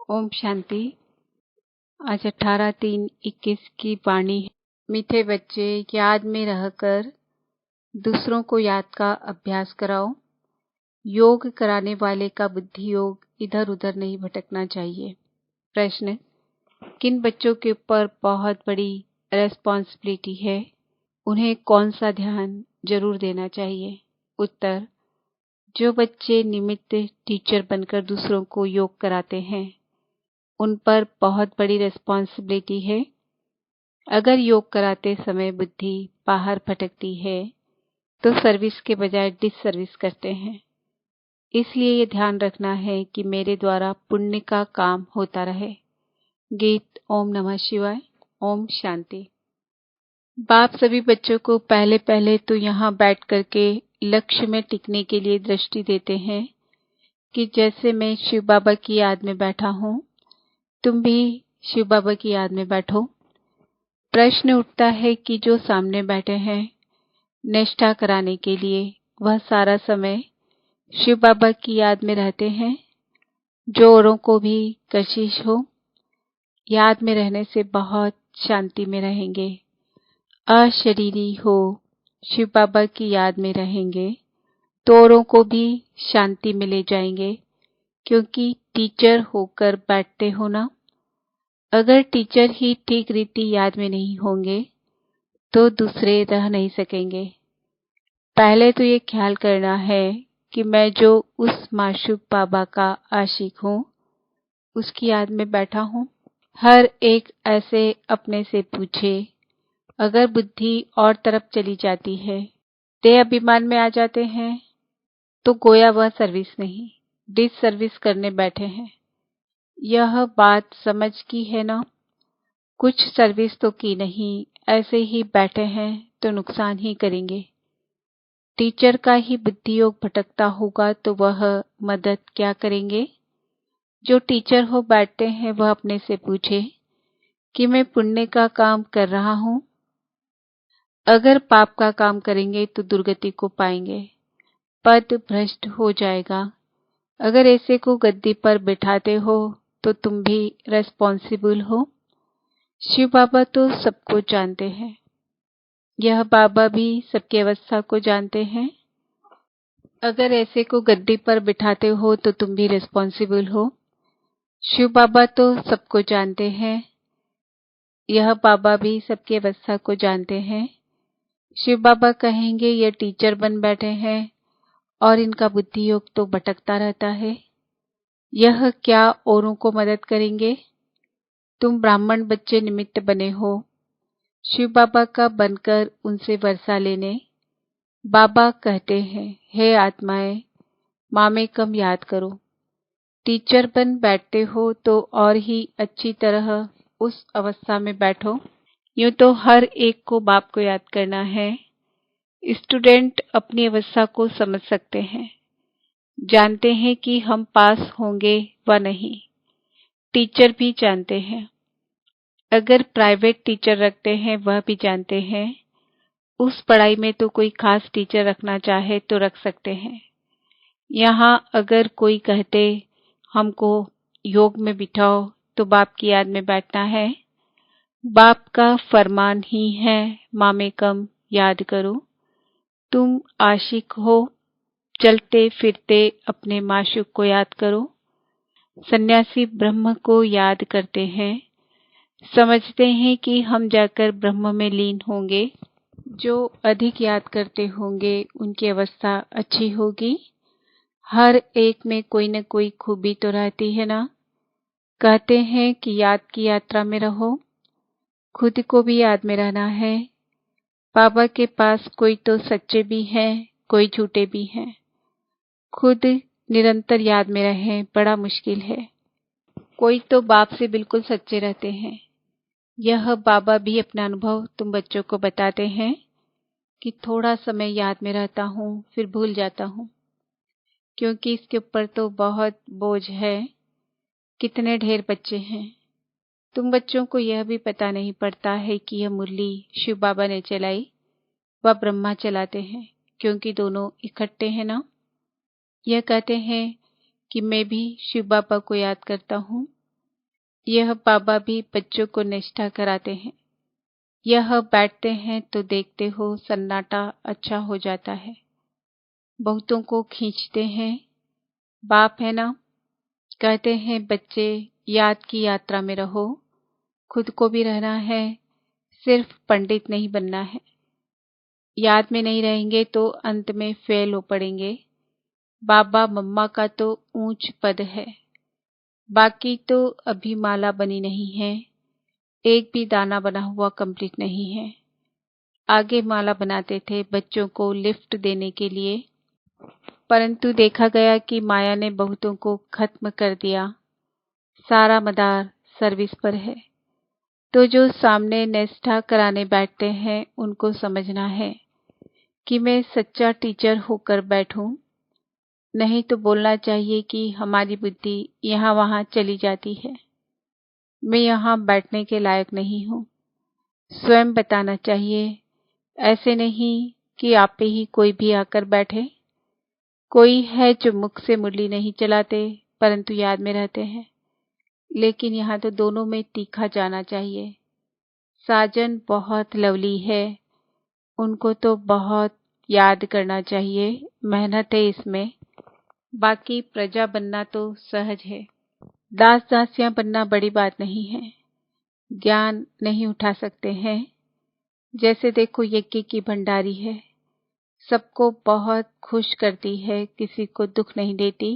ओम शांति। आज 18/3/21 की वाणी है। मीठे बच्चे, याद में रहकर दूसरों को याद का अभ्यास कराओ। योग कराने वाले का बुद्धि योग इधर उधर नहीं भटकना चाहिए। प्रश्न: किन बच्चों के ऊपर बहुत बड़ी रेस्पॉन्सिबिलिटी है, उन्हें कौन सा ध्यान जरूर देना चाहिए? उत्तर: जो बच्चे निमित्त टीचर बनकर दूसरों को योग कराते हैं, उन पर बहुत बड़ी रिस्पॉन्सिबिलिटी है। अगर योग कराते समय बुद्धि बाहर भटकती है तो सर्विस के बजाय डिसर्विस करते हैं। इसलिए ये ध्यान रखना है कि मेरे द्वारा पुण्य का काम होता रहे। गीत। ओम नमः शिवाय। ओम शांति। बाप सभी बच्चों को पहले पहले तो यहाँ बैठ करके लक्ष्य में टिकने के लिए दृष्टि देते हैं कि जैसे मैं शिव बाबा की याद में बैठा हूँ, तुम भी शिव बाबा की याद में बैठो। प्रश्न उठता है कि जो सामने बैठे हैं निष्ठा कराने के लिए, वह सारा समय शिव बाबा की याद में रहते हैं? जो औरों को भी कशिश हो, याद में रहने से बहुत शांति में रहेंगे। अशरीरी हो, शिव बाबा की याद में रहेंगे तो औरों को भी शांति में ले जाएंगे, क्योंकि टीचर होकर बैठते हो ना। अगर टीचर ही ठीक रीति याद में नहीं होंगे तो दूसरे रह नहीं सकेंगे। पहले तो ये ख्याल करना है कि मैं जो उस माशूक बाबा का आशिक हूँ, उसकी याद में बैठा हूँ। हर एक ऐसे अपने से पूछे, अगर बुद्धि और तरफ चली जाती है, देह अभिमान में आ जाते हैं, तो गोया वह सर्विस नहीं, डिस सर्विस करने बैठे हैं। यह बात समझ की है ना? कुछ सर्विस तो की नहीं, ऐसे ही बैठे हैं तो नुकसान ही करेंगे। टीचर का ही बुद्धि योग भटकता होगा तो वह मदद क्या करेंगे? जो टीचर हो बैठते हैं वह अपने से पूछे कि मैं पुण्य का काम कर रहा हूँ। अगर पाप का काम करेंगे तो दुर्गति को पाएंगे, पद भ्रष्ट हो जाएगा। अगर ऐसे को गद्दी पर बिठाते हो तो तुम भी रेस्पॉन्सिबल हो। शिव बाबा तो सबको जानते हैं, यह बाबा भी सबकी अवस्था को जानते हैं। अगर ऐसे को गद्दी पर बिठाते हो तो तुम भी रिस्पॉन्सिबल हो। शिव बाबा तो सबको जानते हैं, यह बाबा भी सबकी अवस्था को जानते हैं। शिव बाबा कहेंगे ये टीचर बन बैठे हैं और इनका बुद्धि योग तो भटकता रहता है, यह क्या औरों को मदद करेंगे? तुम ब्राह्मण बच्चे निमित्त बने हो शिव बाबा का बनकर उनसे वर्षा लेने। बाबा कहते हैं, हे आत्माएं, मामे कम याद करो। टीचर बन बैठते हो तो और ही अच्छी तरह उस अवस्था में बैठो। यूं तो हर एक को बाप को याद करना है। स्टूडेंट अपनी अवस्था को समझ सकते हैं, जानते हैं कि हम पास होंगे व नहीं। टीचर भी जानते हैं, अगर प्राइवेट टीचर रखते हैं वह भी जानते हैं। उस पढ़ाई में तो कोई खास टीचर रखना चाहे तो रख सकते हैं। यहाँ अगर कोई कहते हमको योग में बिठाओ तो बाप की याद में बैठना है। बाप का फरमान ही है, मामे कम याद करो। तुम आशिक हो, चलते फिरते अपने माशूक को याद करो। सन्यासी ब्रह्म को याद करते हैं, समझते हैं कि हम जाकर ब्रह्म में लीन होंगे। जो अधिक याद करते होंगे उनकी अवस्था अच्छी होगी। हर एक में कोई न कोई खूबी तो रहती है ना। कहते हैं कि याद की यात्रा में रहो, खुद को भी याद में रहना है। बाबा के पास कोई तो सच्चे भी हैं, कोई झूठे भी हैं। खुद निरंतर याद में रहें बड़ा मुश्किल है। कोई तो बाप से बिल्कुल सच्चे रहते हैं। यह बाबा भी अपना अनुभव तुम बच्चों को बताते हैं कि थोड़ा समय याद में रहता हूँ फिर भूल जाता हूँ, क्योंकि इसके ऊपर तो बहुत बोझ है। कितने ढेर बच्चे हैं। तुम बच्चों को यह भी पता नहीं पड़ता है कि यह मुरली शिव बाबा ने चलाई व ब्रह्मा चलाते हैं, क्योंकि दोनों इकट्ठे हैं ना। यह कहते हैं कि मैं भी शिव बाबा को याद करता हूँ, यह बाबा भी बच्चों को निष्ठा कराते हैं। यह बैठते हैं तो देखते हो सन्नाटा अच्छा हो जाता है। बहुतों को खींचते हैं। बाप है ना, कहते हैं बच्चे याद की यात्रा में रहो, खुद को भी रहना है, सिर्फ पंडित नहीं बनना है। याद में नहीं रहेंगे तो अंत में फेल हो पड़ेंगे। बाबा मम्मा का तो ऊंच पद है, बाकी तो अभी माला बनी नहीं है, एक भी दाना बना हुआ कंप्लीट नहीं है। आगे माला बनाते थे बच्चों को लिफ्ट देने के लिए, परंतु देखा गया कि माया ने बहुतों को खत्म कर दिया। सारा मदार सर्विस पर है। तो जो सामने निष्ठा कराने बैठते हैं उनको समझना है कि मैं सच्चा टीचर होकर बैठूं, नहीं तो बोलना चाहिए कि हमारी बुद्धि यहाँ वहाँ चली जाती है, मैं यहाँ बैठने के लायक नहीं हूँ। स्वयं बताना चाहिए, ऐसे नहीं कि आप पे ही कोई भी आकर बैठे। कोई है जो मुख से मुरली नहीं चलाते परंतु याद में रहते हैं, लेकिन यहाँ तो दोनों में तीखा जाना चाहिए। साजन बहुत लवली है, उनको तो बहुत याद करना चाहिए, मेहनत है इसमें। बाकी प्रजा बनना तो सहज है, दास दासियां बनना बड़ी बात नहीं है। ज्ञान नहीं उठा सकते हैं। जैसे देखो यज्ञ की भंडारी है, सबको बहुत खुश करती है, किसी को दुख नहीं देती,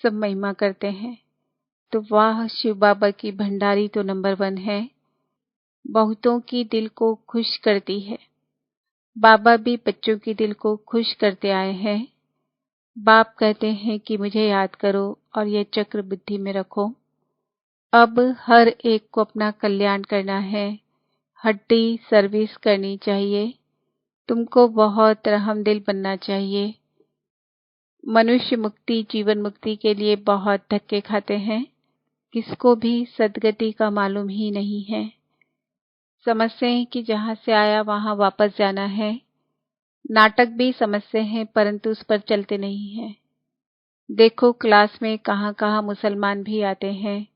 सब महिमा करते हैं। तो वाह, शिव बाबा की भंडारी तो नंबर 1 है, बहुतों की दिल को खुश करती है। बाबा भी बच्चों की दिल को खुश करते आए हैं। बाप कहते हैं कि मुझे याद करो और यह चक्र बुद्धि में रखो। अब हर एक को अपना कल्याण करना है, हड्डी सर्विस करनी चाहिए। तुमको बहुत रहमदिल बनना चाहिए। मनुष्य मुक्ति, जीवन मुक्ति के लिए बहुत धक्के खाते हैं, किसको भी सदगति का मालूम ही नहीं है। समझते हैं कि जहाँ से आया वहाँ वापस जाना है। नाटक भी समझते हैं परंतु उस पर चलते नहीं हैं। देखो क्लास में कहाँ कहाँ मुसलमान भी आते हैं,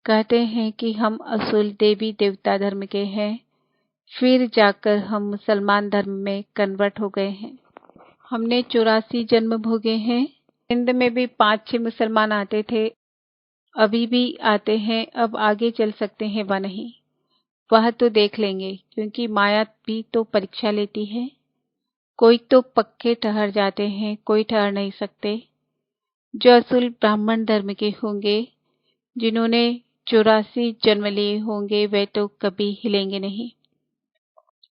कहते हैं कि हम असूल देवी देवता धर्म के हैं, फिर जाकर हम मुसलमान धर्म में कन्वर्ट हो गए हैं। हमने 84 जन्म भोगे हैं। हिंद में भी 5-6 मुसलमान आते थे, अभी भी आते हैं। अब आगे चल सकते हैं व नहीं, वह तो देख लेंगे, क्योंकि माया भी तो परीक्षा लेती है। कोई तो पक्के ठहर जाते हैं, कोई ठहर नहीं सकते। जो असूल ब्राह्मण धर्म के होंगे, जिन्होंने 84 जन्म लिए होंगे, वे तो कभी हिलेंगे नहीं।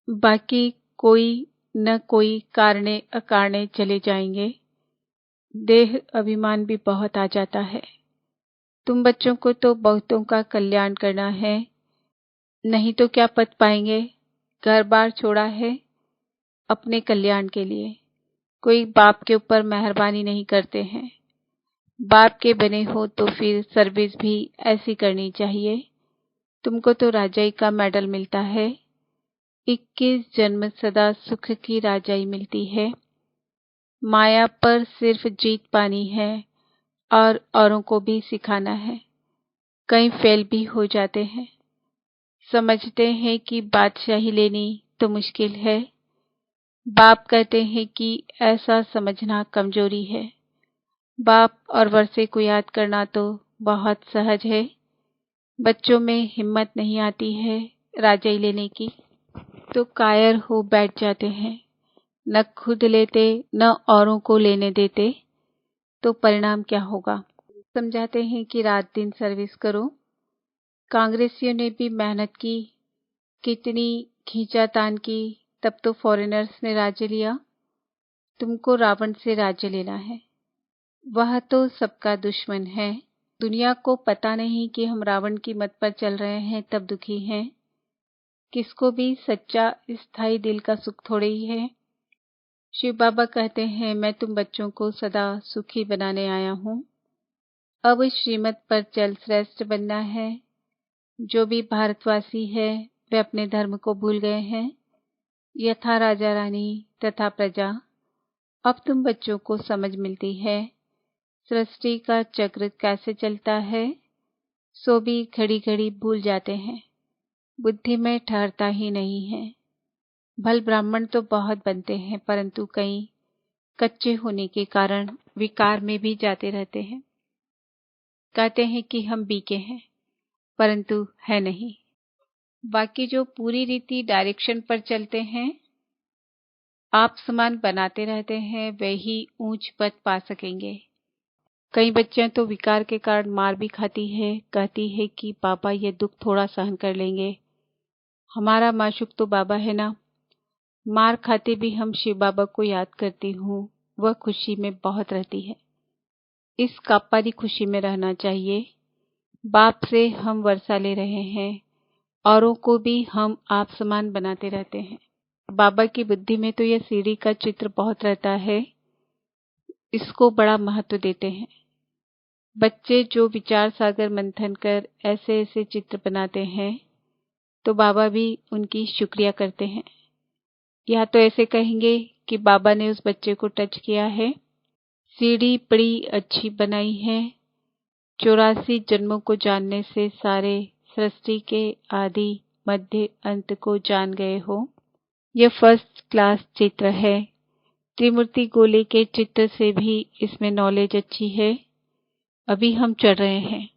बाकी कोई न कोई कारणे अकारणे चले जाएंगे। देह अभिमान भी बहुत आ जाता है। तुम बच्चों को तो बहुतों का कल्याण करना है, नहीं तो क्या पद पाएंगे। घर बार छोड़ा है अपने कल्याण के लिए। कोई बाप के ऊपर मेहरबानी नहीं करते हैं। बाप के बने हो तो फिर सर्विस भी ऐसी करनी चाहिए। तुमको तो राजाई का मेडल मिलता है। 21 जन्म सदा सुख की राजाई मिलती है। माया पर सिर्फ जीत पानी है और औरों को भी सिखाना है। कई फेल भी हो जाते हैं। समझते हैं कि बादशाही लेनी तो मुश्किल है। बाप कहते हैं कि ऐसा समझना कमजोरी है। बाप और वर्षे को याद करना तो बहुत सहज है। बच्चों में हिम्मत नहीं आती है राजाई लेने की, तो कायर हो बैठ जाते हैं, न खुद लेते न औरों को लेने देते। तो परिणाम क्या होगा। समझाते हैं कि रात दिन सर्विस करो। कांग्रेसियों ने भी मेहनत की, कितनी खींचातान की, तब तो फॉरेनर्स ने राज्य लिया। तुमको रावण से राज्य लेना है, वह तो सबका दुश्मन है। दुनिया को पता नहीं कि हम रावण की मत पर चल रहे हैं, तब दुखी हैं। किसको भी सच्चा स्थायी दिल का सुख थोड़े ही है। शिव बाबा कहते हैं मैं तुम बच्चों को सदा सुखी बनाने आया हूँ। अब श्रीमत पर चल श्रेष्ठ बनना है। जो भी भारतवासी है वे अपने धर्म को भूल गए हैं, यथा राजा रानी तथा प्रजा। अब तुम बच्चों को समझ मिलती है सृष्टि का चक्र कैसे चलता है। सो भी घड़ी घड़ी भूल जाते हैं, बुद्धि में ठहरता ही नहीं है। भल ब्राह्मण तो बहुत बनते हैं, परंतु कई कच्चे होने के कारण विकार में भी जाते रहते हैं। कहते हैं कि हम बीके हैं, परंतु है नहीं। बाकी जो पूरी रीति डायरेक्शन पर चलते हैं, आप समान बनाते रहते हैं, वही ऊंच पद पा सकेंगे। कई बच्चियां तो विकार के कारण मार भी खाती है, कहती है कि बाबा ये दुख थोड़ा सहन कर लेंगे, हमारा माशूक तो बाबा है ना। मार खाते भी हम शिव बाबा को याद करती हूँ, वह खुशी में बहुत रहती है। इस कापारी खुशी में रहना चाहिए। बाप से हम वर्षा ले रहे हैं, औरों को भी हम आप समान बनाते रहते हैं। बाबा की बुद्धि में तो यह सीढ़ी का चित्र बहुत रहता है, इसको बड़ा महत्व देते हैं। बच्चे जो विचार सागर मंथन कर ऐसे ऐसे चित्र बनाते हैं, तो बाबा भी उनकी शुक्रिया करते हैं। या तो ऐसे कहेंगे कि बाबा ने उस बच्चे को टच किया है, सीढ़ी बड़ी अच्छी बनाई है, 84 जन्मों को जानने से सारे सृष्टि के आदि मध्य अंत को जान गए हो। यह फर्स्ट क्लास चित्र है। त्रिमूर्ति गोले के चित्र से भी इसमें नॉलेज अच्छी है। अभी हम चढ़ रहे हैं,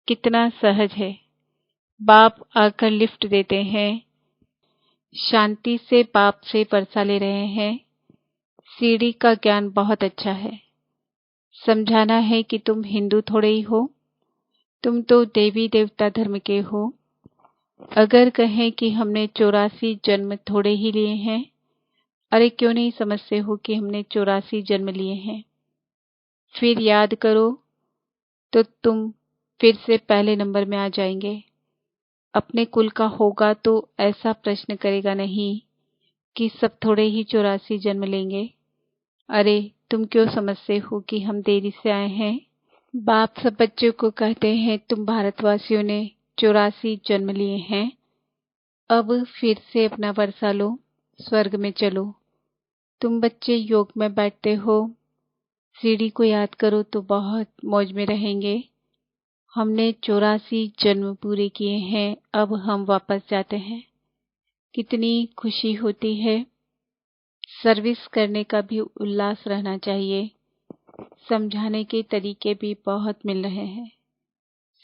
कितना सहज है। बाप आकर लिफ्ट देते हैं, शांति से बाप से वर्षा ले रहे हैं। सीढ़ी का ज्ञान बहुत अच्छा है। समझाना है कि तुम हिंदू थोड़े ही हो, तुम तो देवी देवता धर्म के हो। अगर कहें कि हमने 84 जन्म थोड़े ही लिए हैं, अरे क्यों नहीं समझते हो कि हमने 84 जन्म लिए हैं। फिर याद करो तो तुम फिर से पहले नंबर में आ जाएंगे। अपने कुल का होगा तो ऐसा प्रश्न करेगा नहीं कि सब थोड़े ही 84 जन्म लेंगे। अरे तुम क्यों समझते हो कि हम देरी से आए हैं। बाप सब बच्चों को कहते हैं तुम भारतवासियों ने 84 जन्म लिए हैं, अब फिर से अपना वर्षा लो, स्वर्ग में चलो। तुम बच्चे योग में बैठते हो, सीढ़ी को याद करो तो बहुत मौज में रहेंगे। हमने 84 जन्म पूरे किए हैं, अब हम वापस जाते हैं। कितनी खुशी होती है। सर्विस करने का भी उल्लास रहना चाहिए। समझाने के तरीके भी बहुत मिल रहे हैं।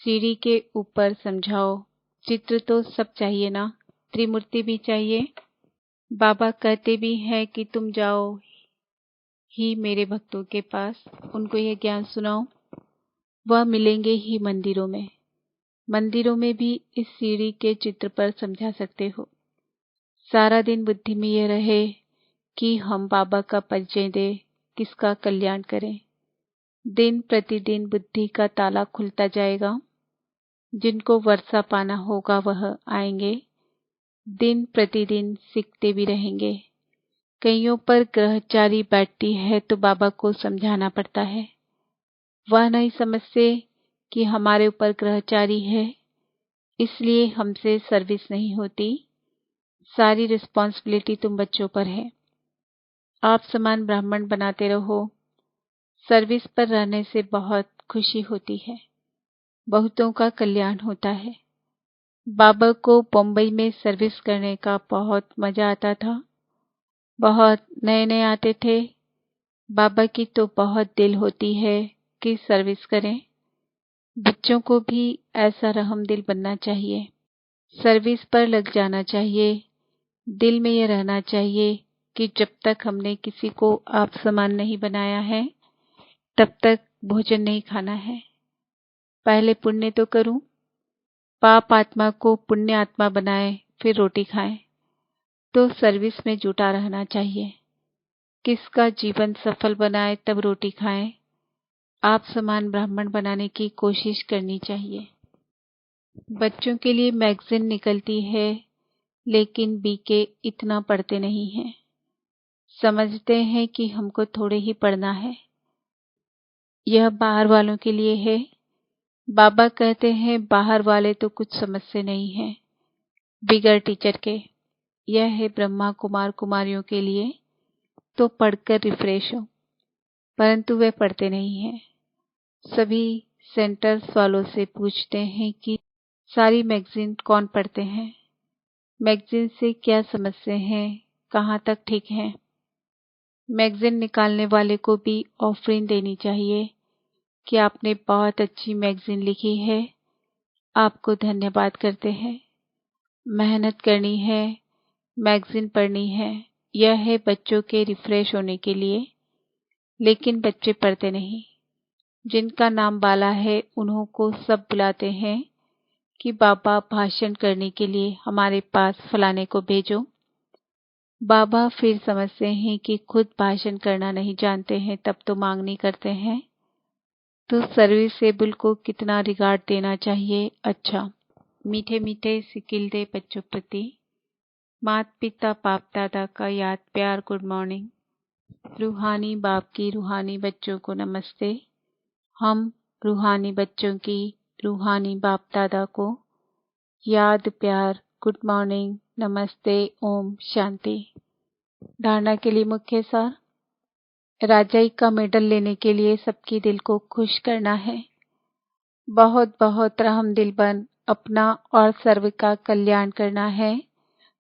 सीढ़ी के ऊपर समझाओ। चित्र तो सब चाहिए ना, त्रिमूर्ति भी चाहिए। बाबा कहते भी हैं कि तुम जाओ ही मेरे भक्तों के पास, उनको यह ज्ञान सुनाओ। वह मिलेंगे ही मंदिरों में। मंदिरों में भी इस सीढ़ी के चित्र पर समझा सकते हो। सारा दिन बुद्धि में यह रहे कि हम बाबा का परिचय दें, किसका कल्याण करें। दिन प्रतिदिन बुद्धि का ताला खुलता जाएगा। जिनको वर्षा पाना होगा वह आएंगे। दिन प्रतिदिन सीखते भी रहेंगे। कईयों पर ग्रहचारी बैठती है तो बाबा को समझाना पड़ता है। वह नहीं समझते कि हमारे ऊपर ग्रहचारी है, इसलिए हमसे सर्विस नहीं होती। सारी रिस्पॉन्सिबिलिटी तुम बच्चों पर है। आप समान ब्राह्मण बनाते रहो। सर्विस पर रहने से बहुत खुशी होती है, बहुतों का कल्याण होता है। बाबा को बम्बई में सर्विस करने का बहुत मजा आता था। बहुत नए नए आते थे। बाबा की तो बहुत दिल होती है कि सर्विस करें। बच्चों को भी ऐसा रहम दिल बनना चाहिए। सर्विस पर लग जाना चाहिए। दिल में यह रहना चाहिए कि जब तक हमने किसी को आप समान नहीं बनाया है, तब तक भोजन नहीं खाना है। पहले पुण्य तो करूं। पाप आत्मा को पुण्य आत्मा बनाए, फिर रोटी खाएं। तो सर्विस में जुटा रहना चाहिए। किसका जीवन सफल बनाए तब रोटी खाएं। आप समान ब्राह्मण बनाने की कोशिश करनी चाहिए। बच्चों के लिए मैगजीन निकलती है, लेकिन बीके इतना पढ़ते नहीं हैं। समझते हैं कि हमको थोड़े ही पढ़ना है। यह बाहर वालों के लिए है। बाबा कहते हैं बाहर वाले तो कुछ समझते नहीं हैं, बिगर टीचर के। यह है ब्रह्मा कुमार कुमारियों के लिए, तो पढ़कर रिफ्रेश हो। परंतु वे पढ़ते नहीं हैं। सभी सेंटर्स वालों से पूछते हैं कि सारी मैगजीन कौन पढ़ते हैं, मैगजीन से क्या समझते हैं, कहाँ तक ठीक है। मैगजीन निकालने वाले को भी ऑफरिंग देनी चाहिए कि आपने बहुत अच्छी मैगजीन लिखी है, आपको धन्यवाद करते हैं। मेहनत करनी है, मैगजीन पढ़नी है, यह है बच्चों के रिफ्रेश होने के लिए, लेकिन बच्चे पढ़ते नहीं। जिनका नाम बाला है उन्हों को सब बुलाते हैं कि बाबा भाषण करने के लिए हमारे पास फलाने को भेजो। बाबा फिर समझते हैं कि खुद भाषण करना नहीं जानते हैं, तब तो मांग नहीं करते हैं, तो सर्विसेबल को कितना रिगार्ड देना चाहिए। अच्छा, मीठे मीठे सिकिल दे बच्चों प्रति माता पिता बाप दादा का याद प्यार गुड मॉर्निंग। रूहानी बाप की रूहानी बच्चों को नमस्ते। हम रूहानी बच्चों की रूहानी बाप दादा को याद प्यार गुड मॉर्निंग नमस्ते ओम शांति। धारणा के लिए मुख्य सार, राजाई का मेडल लेने के लिए सबके दिल को खुश करना है। बहुत बहुत रहम दिल बन अपना और सर्व का कल्याण करना है।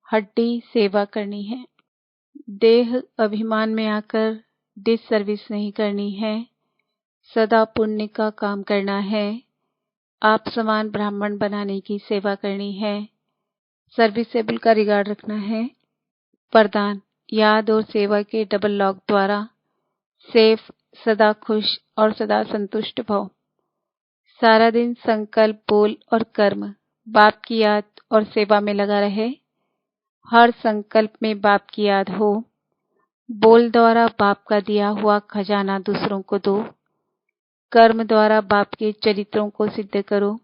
हड्डी सेवा करनी है। देह अभिमान में आकर डिस सर्विस नहीं करनी है। सदा पुण्य का काम करना है। आप समान ब्राह्मण बनाने की सेवा करनी है। सर्विसेबल का रिगार्ड रखना है। वरदान, याद और सेवा के डबल लॉक द्वारा सेफ, सदा खुश और सदा संतुष्ट भव। सारा दिन संकल्प, बोल और कर्म बाप की याद और सेवा में लगा रहे। हर संकल्प में बाप की याद हो। बोल द्वारा बाप का दिया हुआ खजाना दूसरों को दो। कर्म द्वारा बाप के चरित्रों को सिद्ध करो।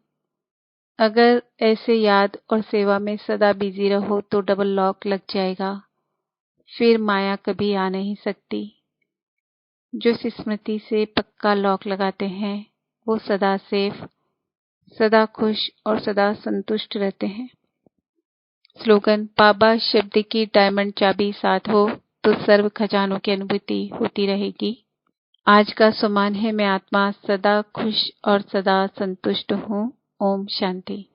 अगर ऐसे याद और सेवा में सदा बिजी रहो तो डबल लॉक लग जाएगा, फिर माया कभी आ नहीं सकती। जो स्मृति से पक्का लॉक लगाते हैं वो सदा सेफ, सदा खुश और सदा संतुष्ट रहते हैं। स्लोगन, बाबा शब्द की डायमंड चाबी साथ हो तो सर्व खजानों की अनुभूति होती रहेगी। आज का सुमान है, मैं आत्मा सदा खुश और सदा संतुष्ट हूँ। ओम शांति।